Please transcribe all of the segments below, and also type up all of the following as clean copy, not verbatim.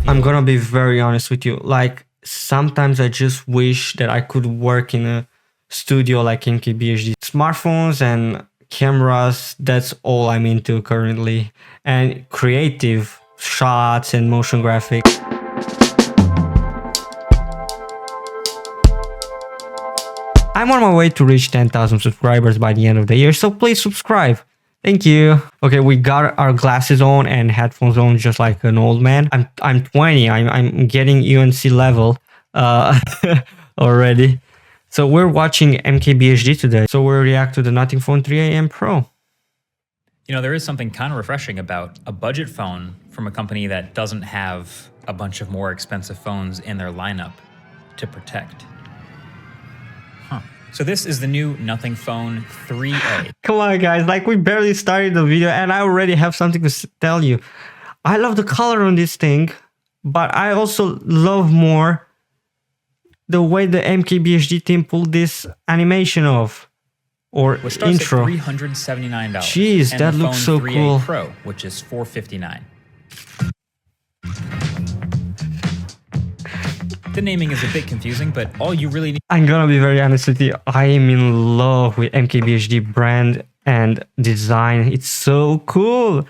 I'm gonna be very honest with you. Like, sometimes I just wish that I could work in a studio like MKBHD. Smartphones and cameras, that's all I'm into currently. And creative shots and motion graphics. I'm on my way to reach 10,000 subscribers by the end of the year, so please subscribe. Thank you. Okay, we got our glasses on and headphones on just like an old man. I'm 20. I'm getting UNC level already. So we're watching MKBHD today. So we'll react to the Nothing Phone 3am Pro. You know, there is something kind of refreshing about a budget phone from a company that doesn't have a bunch of more expensive phones in their lineup to protect. So this is the new Nothing Phone 3A. Come on, guys. Like, we barely started the video and I already have something to tell you. I love the color on this thing, but I also love more the way the MKBHD team pulled this animation off. Or which starts intro. At $379. Jeez, and that the looks phone so 3A cool. Pro, which is $459. The naming is a bit confusing, but all you really need... I'm gonna be very honest with you. I am in love with MKBHD brand and design. It's so cool.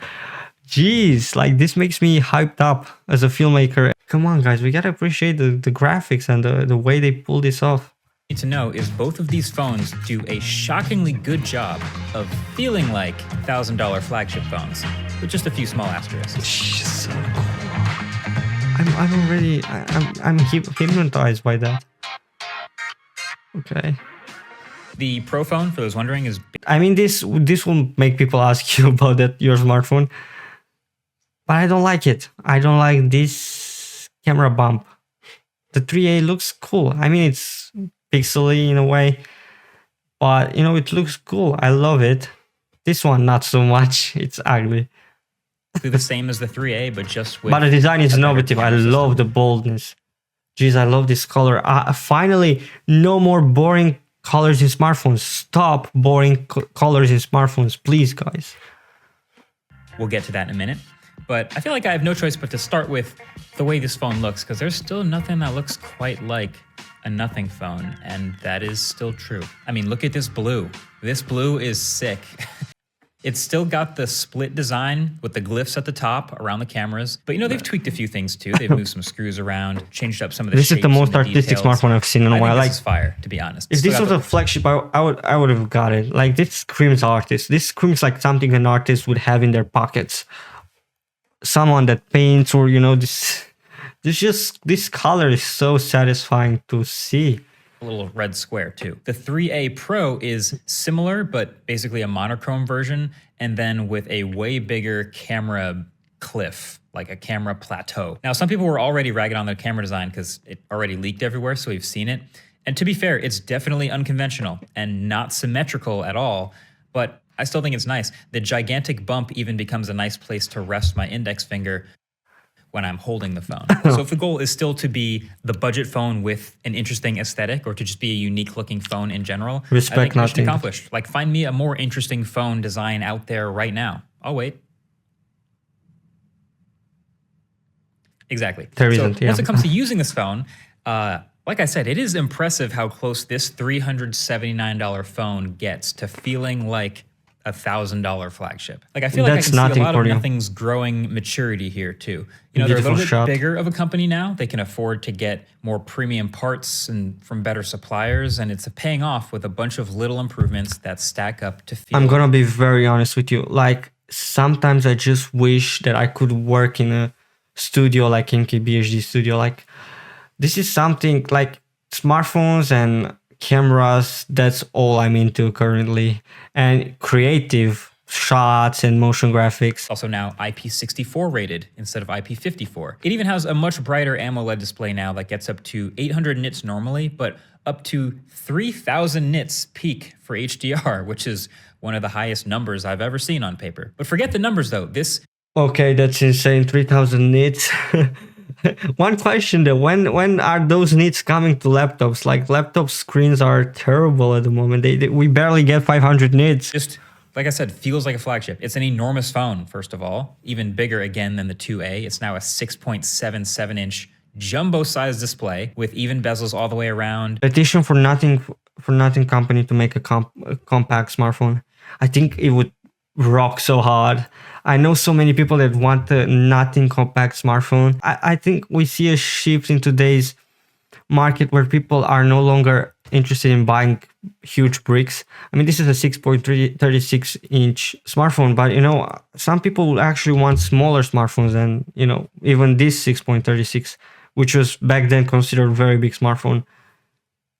Jeez, like, this makes me hyped up as a filmmaker. Come on, guys, we gotta appreciate the graphics and the way they pull this off. Need to know is both of these phones do a shockingly good job of feeling like $1,000 flagship phones, with just a few small asterisks. She's so cool. I'm hypnotized by that. Okay. The Pro phone, for those wondering, is... I mean, this will make people ask you about your smartphone, but I don't like it. I don't like this camera bump. The 3A looks cool. I mean, it's pixely in a way, but you know, it looks cool. I love it. This one, not so much. It's ugly. the same as the 3A, but just with... But the design is innovative. I love the boldness. Jeez, I love this color. Finally, no more boring colors in smartphones. Stop boring colors in smartphones, please, guys. We'll get to that in a minute. But I feel like I have no choice but to start with the way this phone looks, because there's still nothing that looks quite like a Nothing phone, and that is still true. I mean, look at this blue. This blue is sick. It's still got the split design with the glyphs at the top around the cameras. But you know, they've tweaked a few things too. They've moved some screws around, changed up some of the shapes. This is the most artistic details. smartphone I've seen in a while. This is fire, to be honest. If this was a flagship, I would have got it. Like, this screams artist. This screams like something an artist would have in their pockets. Someone that paints, or you know, this color is so satisfying to see. A little red square too. The 3A Pro is similar, but basically a monochrome version, and then with a way bigger camera cliff, like a camera plateau. Now, some people were already ragging on their camera design because it already leaked everywhere, so we've seen it. And to be fair, it's definitely unconventional and not symmetrical at all, but I still think it's nice. The gigantic bump even becomes a nice place to rest my index finger when I'm holding the phone. So if the goal is still to be the budget phone with an interesting aesthetic, or to just be a unique looking phone in general, Respect I think mission nothing. accomplished. Like, find me a more interesting phone design out there right now. I'll wait. Exactly. There so isn't, yeah. Once it comes to using this phone, like I said, it is impressive how close this $379 phone gets to feeling like $1,000 flagship. Like, I feel like I can see a lot of Nothing's growing maturity here too. You know, they're a little bit bigger of a company now. They can afford to get more premium parts and from better suppliers, and it's paying off with a bunch of little improvements that stack up to feel... I'm gonna be very honest with you. Like, sometimes I just wish that I could work in a studio like MKBHD studio. Like, this is something like smartphones and cameras, that's all I'm into currently. And creative shots and motion graphics. Also now IP64 rated instead of IP54. It even has a much brighter AMOLED display now that gets up to 800 nits normally, but up to 3000 nits peak for HDR, which is one of the highest numbers I've ever seen on paper. But forget the numbers though. Okay, that's insane. 3000 nits. One question though, when are those nits coming to laptops? Like, laptop screens are terrible at the moment. We barely get 500 nits. Just like I said, feels like a flagship. It's an enormous phone, first of all, even bigger again than the 2A. It's now a 6.77-inch jumbo-sized display with even bezels all the way around. Petition for nothing company to make a compact smartphone. I think it would rock so hard. I know so many people that want the nothing compact smartphone. I think we see a shift in today's market where people are no longer interested in buying huge bricks. I mean, this is a 6.36-inch smartphone, but you know, some people actually want smaller smartphones than, you know, even this 6.36, which was back then considered a very big smartphone.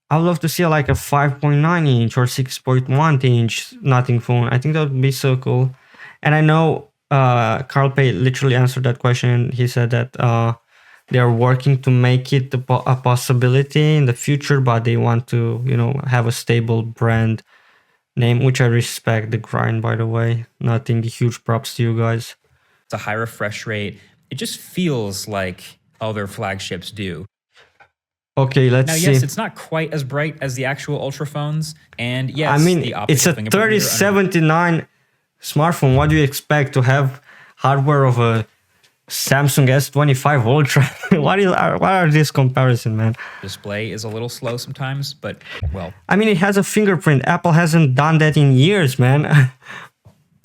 I would love to see like a 5.9-inch or 6.1-inch nothing phone. I think that would be so cool. And I know Carl Pei literally answered that question. He said that they are working to make it a possibility in the future, but they want to, you know, have a stable brand name, which I respect the grind, by the way. Nothing, huge props to you guys. It's a high refresh rate. It just feels like other flagships do. Okay, let's see. Now, yes, it's not quite as bright as the actual Ultra phones, and yes, I mean, the optical it's a fingerprint reader 3079 smartphone. What do you expect to have hardware of a Samsung S25 Ultra? What are these comparisons, man? display is a little slow sometimes, but well, I mean, it has a fingerprint. Apple hasn't done that in years, man.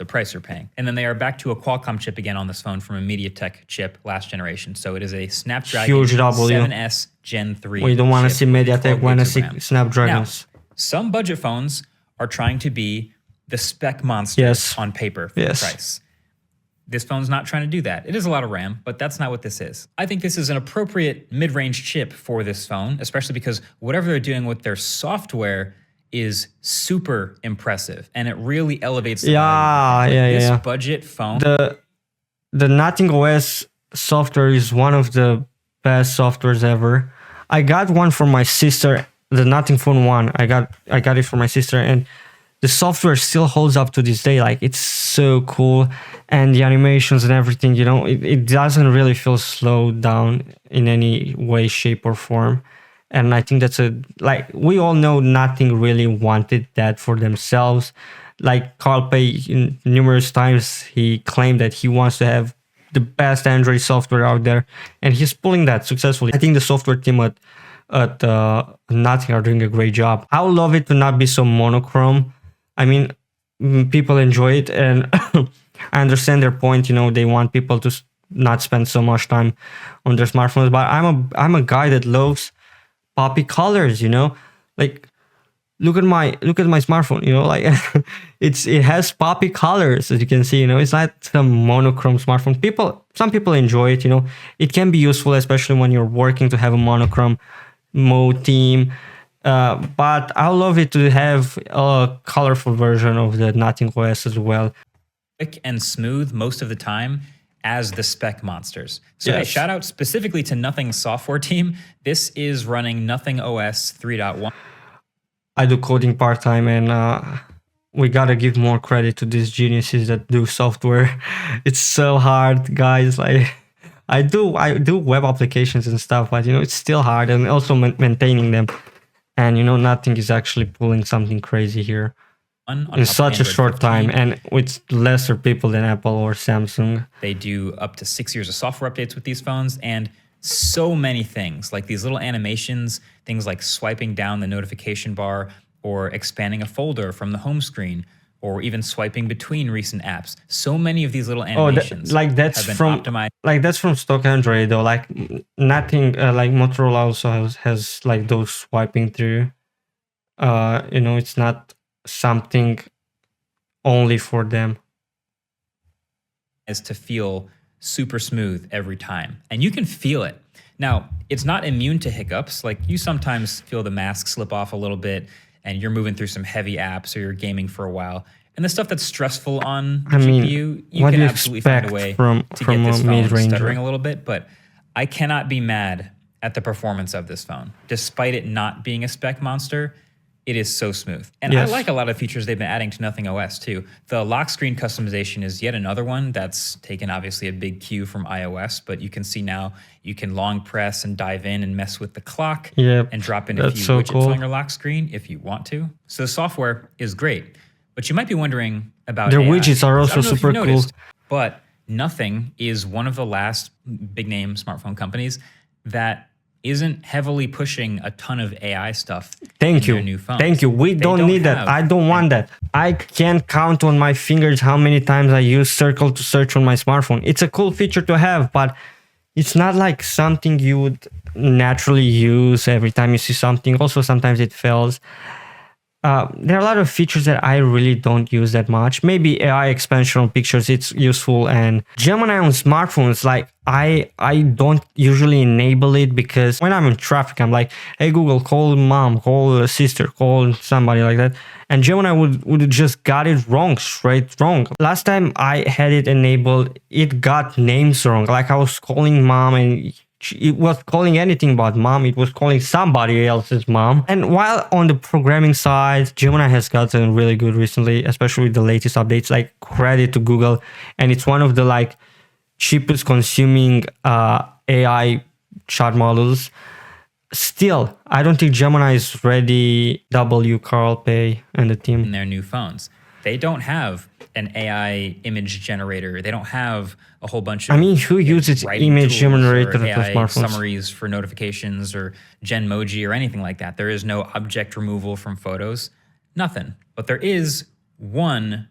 the price you're paying. And then they are back to a Qualcomm chip again on this phone from a MediaTek chip last generation. So it is a Snapdragon Huge W. 7S Gen 3. We don't want to see MediaTek, want to see RAM. Snapdragons. Now, some budget phones are trying to be the spec monster on paper for the price. This phone's not trying to do that. It is a lot of RAM, but that's not what this is. I think this is an appropriate mid-range chip for this phone, especially because whatever they're doing with their software is super impressive, and it really elevates the value. This budget phone. The Nothing OS software is one of the best softwares ever. I got one for my sister, the Nothing Phone 1. I got it for my sister, and the software still holds up to this day. Like, it's so cool, and the animations and everything, you know, it doesn't really feel slowed down in any way, shape, or form. And I think that's we all know Nothing really wanted that for themselves. Like Carl Pei, numerous times, he claimed that he wants to have the best Android software out there, and he's pulling that successfully. I think the software team at Nothing are doing a great job. I would love it to not be so monochrome. I mean, people enjoy it, and I understand their point. You know, they want people to not spend so much time on their smartphones. But I'm a guy that loves poppy colors. You know, like look at my smartphone. You know, like it has poppy colors, as you can see. You know, it's not a monochrome smartphone. Some people enjoy it. You know, it can be useful, especially when you're working, to have a monochrome mode theme. But I love it to have a colorful version of the Nothing OS as well. Quick and smooth most of the time as the spec monsters. So a shout out specifically to Nothing software team. This is running Nothing OS 3.1. I do coding part-time, and we gotta give more credit to these geniuses that do software. It's so hard, guys. Like, I do web applications and stuff, but you know, it's still hard, and also maintaining them. And you know, Nothing is actually pulling something crazy here in such a short time, and with lesser people than Apple or Samsung. They do up to 6 years of software updates with these phones, and so many things, like these little animations, things like swiping down the notification bar or expanding a folder from the home screen, or even swiping between recent apps. So many of these little animations that's have been from optimized. Like, that's from stock Android though. Like Nothing, like Motorola also has like those swiping through. You know, it's not something only for them. Is to feel super smooth every time, and you can feel it. Now, it's not immune to hiccups. Like, you sometimes feel the mask slip off a little bit, and you're moving through some heavy apps, or you're gaming for a while. And the stuff that's stressful on the GPU, you can absolutely find a way to get this phone stuttering a little bit. But I cannot be mad at the performance of this phone. Despite it not being a spec monster, it is so smooth. And I like a lot of features they've been adding to Nothing OS too. The lock screen customization is yet another one that's taken obviously a big cue from iOS, but you can see now you can long press and dive in and mess with the clock and drop in a few widgets on your lock screen if you want to. So the software is great, but you might be wondering, about Their AI. widgets are I also don't know if super you've cool. noticed, but Nothing is one of the last big name smartphone companies that isn't heavily pushing a ton of AI stuff in their new phones. Thank you. We don't need that. I don't want that. I can't count on my fingers how many times I use Circle to search on my smartphone. It's a cool feature to have, but it's not like something you would naturally use every time you see something. Also, sometimes it fails. There are a lot of features that I really don't use that much. Maybe AI expansion on pictures, it's useful. And Gemini on smartphones, like I don't usually enable it because when I'm in traffic, I'm like, hey Google, call mom, call sister, call somebody like that. And Gemini would just got it wrong, straight wrong. Last time I had it enabled, it got names wrong. Like I was calling mom and it was calling anything about mom. It was calling somebody else's mom. And while on the programming side, Gemini has gotten really good recently, especially with the latest updates, like credit to Google. And it's one of the like cheapest consuming AI chat models. Still, I don't think Gemini is ready. W, Carl Pei, and the team. In their new phones. They don't have an AI image generator. They don't have a whole bunch of who uses image generator for AI smartphones? summaries for notifications or Genmoji or anything like that. There is no object removal from photos. Nothing. But there is one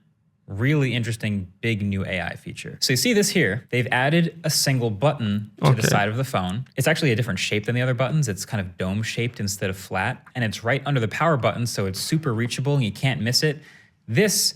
really interesting big new AI feature. So you see this here. They've added a single button to the side of the phone. It's actually a different shape than the other buttons. It's kind of dome shaped instead of flat. And it's right under the power button, so it's super reachable and you can't miss it. This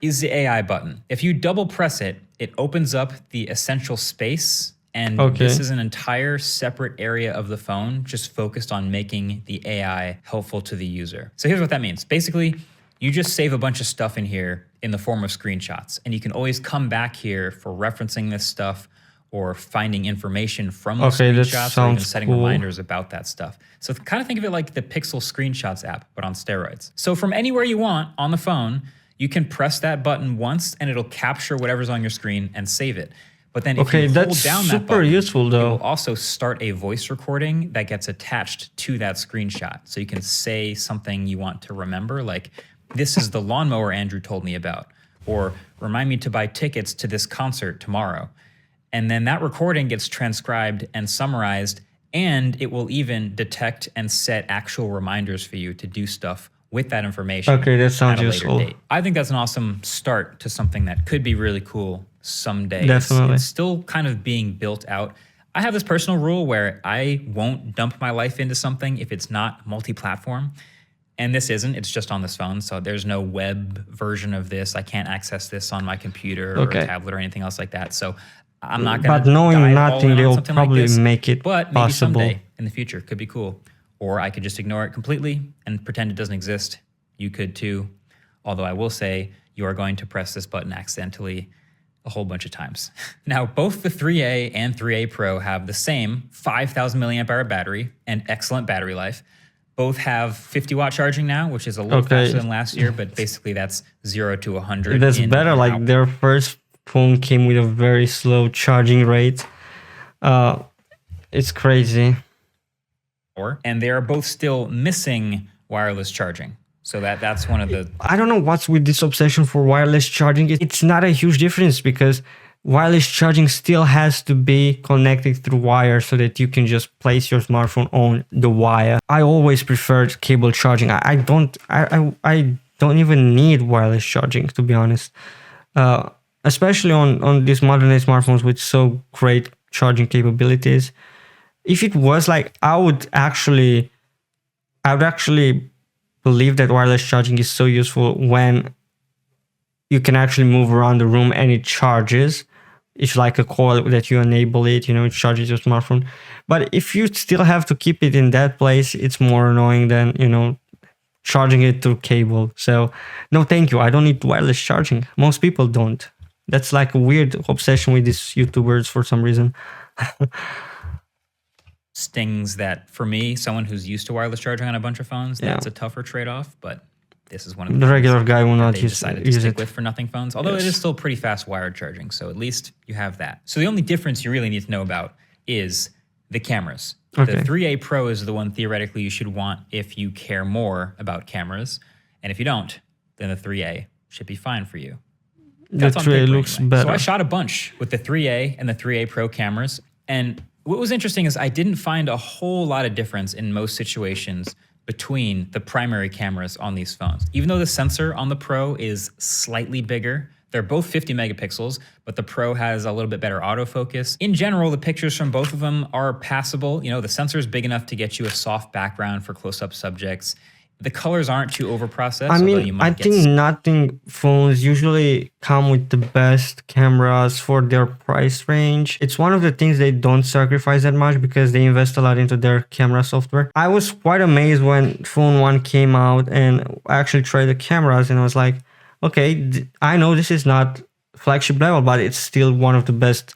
is the AI button. If you double press it, it opens up the essential space. And this is an entire separate area of the phone just focused on making the AI helpful to the user. So here's what that means. Basically, you just save a bunch of stuff in here in the form of screenshots. And you can always come back here for referencing this stuff or finding information from the screenshots or even setting reminders about that stuff. So kind of think of it like the Pixel Screenshots app, but on steroids. So from anywhere you want on the phone, you can press that button once and it'll capture whatever's on your screen and save it. But then if you hold down that button, useful, though. it will also start a voice recording that gets attached to that screenshot. So you can say something you want to remember, like, this is the lawnmower Andrew told me about, or remind me to buy tickets to this concert tomorrow. And then that recording gets transcribed and summarized, and it will even detect and set actual reminders for you to do stuff with that information. Okay, that sounds useful. Date. I think that's an awesome start to something that could be really cool someday. Definitely. It's still kind of being built out. I have this personal rule where I won't dump my life into something if it's not multi-platform. And this isn't, it's just on this phone. So there's no web version of this. I can't access this on my computer or a tablet or anything else like that. So I'm not going to. But knowing nothing, they'll probably make it but maybe possible. Someday in the future could be cool. Or I could just ignore it completely and pretend it doesn't exist. You could too. Although I will say you are going to press this button accidentally a whole bunch of times. Now, both the 3A and 3A Pro have the same 5,000 milliamp hour battery and excellent battery life. Both have 50-watt charging now, which is a little faster than last year, but basically that's 0 to 100. That's better. Like their first phone came with a very slow charging rate. It's crazy. And they are both still missing wireless charging. So that's one of the... I don't know what's with this obsession for wireless charging. It's not a huge difference because wireless charging still has to be connected through wire so that you can just place your smartphone on the wire. I always preferred cable charging. I don't even need wireless charging, to be honest. Especially on these modern day smartphones with so great charging capabilities. If it was like, I would actually believe that wireless charging is so useful when you can actually move around the room and it charges. It's like a coil that you enable it, it charges your smartphone. But if you still have to keep it in that place, it's more annoying than, charging it through cable. So no, thank you. I don't need wireless charging. Most people don't. That's like a weird obsession with these YouTubers for some reason. Stings that, for me, someone who's used to wireless charging on a bunch of phones, that's a tougher trade-off, but this is one of the regular guy will not use it with for nothing phones, although it is still pretty fast wired charging, so at least you have that. So the only difference you really need to know about is the cameras. The 3A Pro is the one theoretically you should want if you care more about cameras, and if you don't, then the 3A should be fine for you. The on 3A paper looks anyway. better. So I shot a bunch with the 3A and the 3A Pro cameras. And what was interesting is I didn't find a whole lot of difference in most situations between the primary cameras on these phones. Even though the sensor on the Pro is slightly bigger, they're both 50 megapixels, but the Pro has a little bit better autofocus. In general, the pictures from both of them are passable. You know, the sensor is big enough to get you a soft background for close-up subjects. The colors aren't too overprocessed. I mean, I think nothing phones usually come with the best cameras for their price range. It's one of the things they don't sacrifice that much because they invest a lot into their camera software. I was quite amazed when Phone 1 came out and I actually tried the cameras and I was like, okay, I know this is not flagship level, but it's still one of the best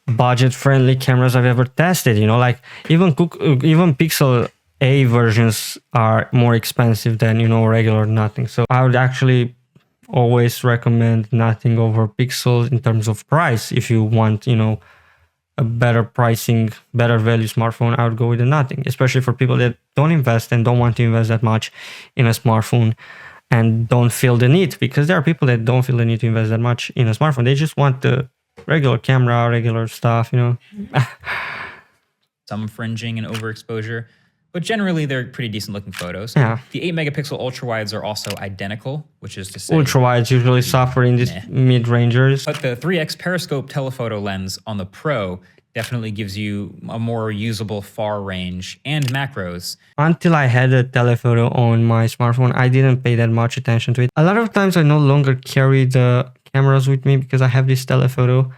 budget-friendly cameras I've ever tested. You know, like even Pixel A versions are more expensive than, you know, regular Nothing. So I would actually always recommend Nothing over Pixel in terms of price. If you want, you know, a better pricing, better value smartphone, I would go with the Nothing, especially for people that don't invest and don't want to invest that much in a smartphone and don't feel the need, because there are people that don't feel the need to invest that much in a smartphone. They just want the regular camera, regular stuff, you know. Some fringing and overexposure, but generally they're pretty decent looking photos. Yeah. The 8 megapixel ultra wides are also identical, which is to say Ultra wides usually suffer in these mid-rangers. But the 3x periscope telephoto lens on the Pro definitely gives you a more usable far range and macros. Until I had a telephoto on my smartphone, I didn't pay that much attention to it. A lot of times I no longer carry the cameras with me because I have this telephoto.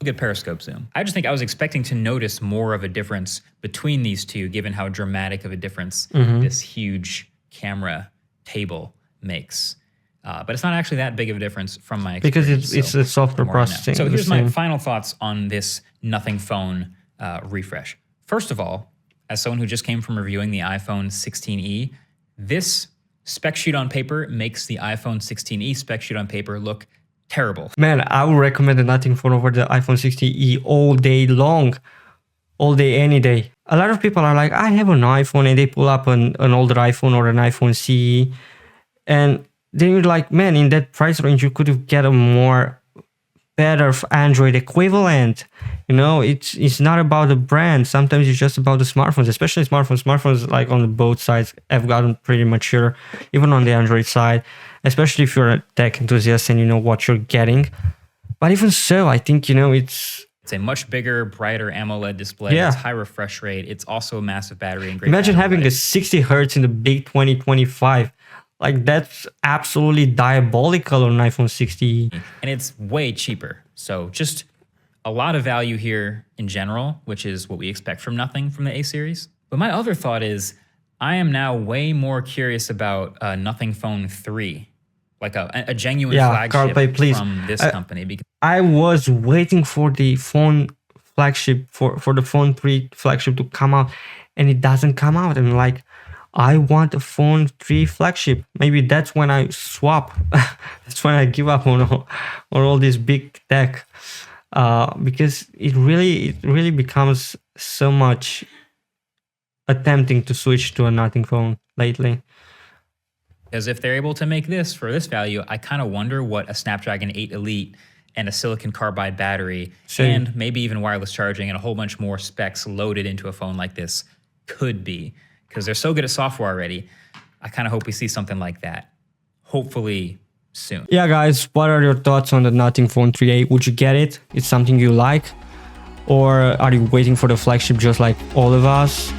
Good periscope zoom. I just think I was expecting to notice more of a difference between these two, given how dramatic of a difference this huge camera table makes. But it's not actually that big of a difference from my experience. Because it's a software processing. So here's my final thoughts on this Nothing phone refresh. First of all, as someone who just came from reviewing the iPhone 16e, this spec sheet on paper makes the iPhone 16e spec sheet on paper look terrible. Man, I would recommend the Nothing phone over the iPhone 16e all day long. All day, any day. A lot of people are like, I have an iPhone, and they pull up an older iPhone or an iPhone CE. And then you're like, man, in that price range, you could have get a more better Android equivalent. You know, it's not about the brand. Sometimes it's just about the smartphones, especially smartphones. Smartphones, like on both sides, have gotten pretty mature, even on the Android side, especially if you're a tech enthusiast and you know what you're getting. But even so, I think, you know, it's a much bigger, brighter AMOLED display. Yeah. It's high refresh rate. It's also a massive battery and great. Imagine having a 60 hertz in the big 2025. Like, that's absolutely diabolical on an iPhone 60. And it's way cheaper. So just a lot of value here in general, which is what we expect from Nothing from the A series. But my other thought is I am now way more curious about Nothing Phone 3, like a genuine flagship from this company. Because I was waiting for the phone flagship, for the Phone 3 flagship to come out, and it doesn't come out. And like, I want a Phone 3 flagship. Maybe that's when I swap. That's when I give up on all this big tech, because it really becomes so much attempting to switch to a Nothing phone lately. Because if they're able to make this for this value, I kind of wonder what a Snapdragon 8 Elite and a silicon carbide battery and maybe even wireless charging and a whole bunch more specs loaded into a phone like this could be. Because they're so good at software already. I kind of hope we see something like that. Hopefully soon. Yeah, guys, what are your thoughts on the Nothing Phone 3A? Would you get it? It's something you like? Or are you waiting for the flagship just like all of us?